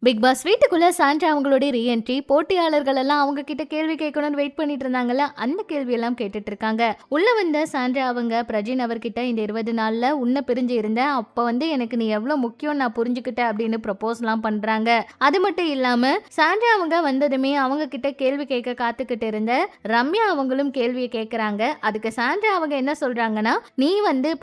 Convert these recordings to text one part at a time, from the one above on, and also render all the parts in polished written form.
Big pass வீட்டுக்குள்ள Sandra அவங்களுடைய reentry, போட்டியாளர்கள் எல்லாம் அவங்க கிட்ட கேள்வி கேட்கணும்னு வெயிட் பண்ணிட்டு இருந்தாங்கல்ல, அந்த கேள்வி எல்லாம் கேட்டுட்டு இருக்காங்க. உள்ள வந்த சாண்ட்ரா அவங்க பிரஜின் அவர்கிட்ட இந்த 20 நாள்ல உன்னை பிரிஞ்சு இருந்தேன், அப்ப எனக்கு நீ எவ்வளவு முக்கியம் நான் புரிஞ்சுக்கிட்டேன் அப்படின்னு ப்ரப்போஸ் எல்லாம் பண்றாங்க. அது மட்டும் இல்லாம சாண்ட்ரா அவங்க வந்ததுமே அவங்க கிட்ட கேள்வி கேட்க காத்துக்கிட்டு இருந்த ரம்யா அவங்களும் கேள்வியை கேட்கறாங்க. அதுக்கு சாண்ட்ரா அவங்க என்ன சொல்றாங்கன்னா, நீ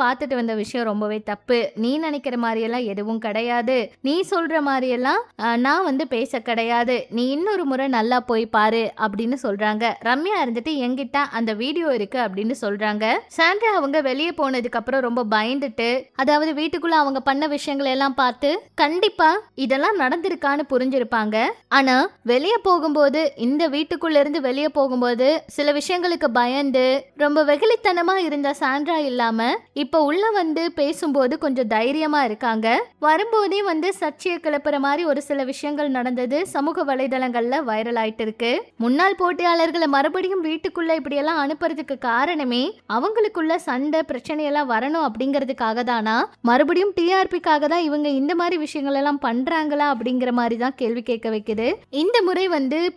பார்த்துட்டு வந்த விஷயம் ரொம்பவே தப்பு, நீ நினைக்கிற மாதிரி எல்லாம் எதுவும் கிடையாது, நீ சொல்ற மாதிரி எல்லாம் நான் பேச கிடையாது, நீ இன்னொரு முறை நல்லா போய் பாரு அப்படின்னு சொல்றாங்க. ரம்யா இருந்துட்டு என்கிட்ட அந்த வீடியோ இருக்கு அப்படின்னு சொல்றாங்க. சாண்ட்ரா அவங்க வெளியே போனதுக்கு அப்புறம் ரொம்ப பயந்துட்டு, அதாவது வீட்டுக்குள்ள அவங்க பண்ண விஷயங்களை எல்லாம் பார்த்து கண்டிப்பா இதெல்லாம் நடந்திருக்கான்னு புரிஞ்சிருப்பாங்க. ஆனா வெளியே போகும்போது, இந்த வீட்டுக்குள்ள இருந்து வெளியே போகும்போது சில விஷயங்களுக்கு பயந்து ரொம்ப வெகுளித்தனமா இருந்த சாண்ட்ரா இல்லாம இப்ப உள்ள பேசும்போது கொஞ்சம் தைரியமா இருக்காங்க. வரும்போதே சர்ச்சையை கிளப்புற மாதிரி ஒரு சில விஷயங்கள் நடந்தது சமூக வலைதளங்கள்ல வைரல் ஆயிட்டு இருக்கு. முன்னாள் போட்டியாளர்களை மறுபடியும் வீட்டுக்குள்ள இப்படியெல்லாம் அனுப்புறதுக்கு காரணமே அவங்களுக்குள்ள சண்டை பிரச்சனை எல்லாம் வரணும் அப்படிங்கிறதுக்காக தானா, மறுபடியும் டிஆர்பிக்காக தான் இவங்க இந்த மாதிரி விஷயங்கள் எல்லாம் பண்றாங்களா அப்படிங்கிற மாதிரி தான் கேள்வி கேட்க வைக்குது. இந்த முறை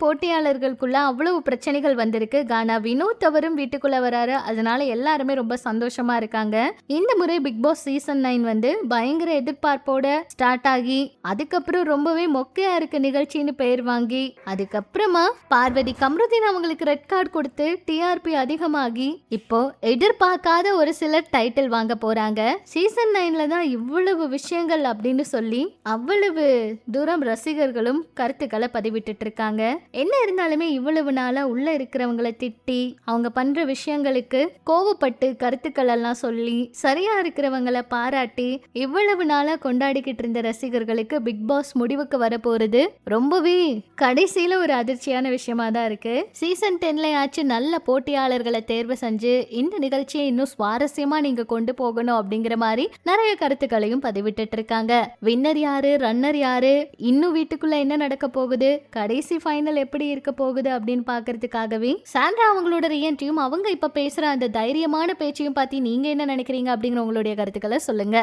போட்டியாளர்களுக்குள்ள அவ்வளவு பிரச்சனைகள் வந்திருக்கு. கானா வினோத் அவரும் வீட்டுக்குள்ள வராரு, அதனால எல்லாருமே ரொம்ப சந்தோஷமா இருக்காங்க. இந்த முறை பிக் பாஸ் சீசன் 9 பயங்கர எதிர்பார்ப்போட ஸ்டார்ட் ஆகி அதுக்கப்புறம் ரொம்பவே மொக்கையா இருக்க நிகழ்ச்சின்னு பெயர் வாங்கி அதுக்கப்புறமா பார்வதி கம்ருதீன் அவங்களுக்கு ரெட் கார்டு கொடுத்து டிஆர்பி அதிகமாகி இப்போ எதிர்பார்க்காத ஒரு சிலர் டைட்டில் வாங்க போறாங்க. சீசன் 9ல தான் இவ்வளவு விஷயங்கள் அப்படின்னு சொல்லி அவ்வளவு தூரம் ரசிகர்களும் கருத்துக்களை பதிவிட்டு இருக்காங்க. என்ன இருந்தாலுமே இவ்வளவு நாளா உள்ள இருக்கிறவங்களை திட்டி அவங்க பண்ற விஷயங்களுக்கு கோவப்பட்டு கருத்துக்கள் எல்லாம் சொல்லி சரியா இருக்கிறவங்களை பாராட்டி இவ்வளவு நாளா கொண்டாடிக்கிட்டு இருந்த ரசிகர்களுக்கு பிக் பாஸ் முடிவுக்கு வர போறது ரொம்பவே கடைசியில ஒரு அதிர்ச்சியான விஷயமா தான் இருக்கு. சீசன் 10ல ஆச்சு நல்ல போட்டியாளர்களை தேர்வு செஞ்சு இந்த நிகழ்ச்சியை இன்னும் சுவாரஸ்யமா நீங்க கொண்டு போகணும் அப்படிங்கிற மாதிரி நிறைய கருத்துக்களையும் பதிவிட்டு இருக்காங்க. வின்னர் யாரு, ரன்னர் யாரு, இன்னும் வீட்டுக்குள்ள என்ன நடக்க போகுது, கடைசி ஃபைனல் எப்படி இருக்க போகுது அப்படின்னு பாக்குறதுக்காகவே சாண்ட்ரா அவங்களோட ரீஎன்ட்ரியும் அவங்க இப்ப பேசுற அந்த தைரியமான பேச்சையும் பத்தி நீங்க என்ன நினைக்கிறீங்க அப்படிங்கிற உங்களுடைய கருத்துக்களை சொல்லுங்க.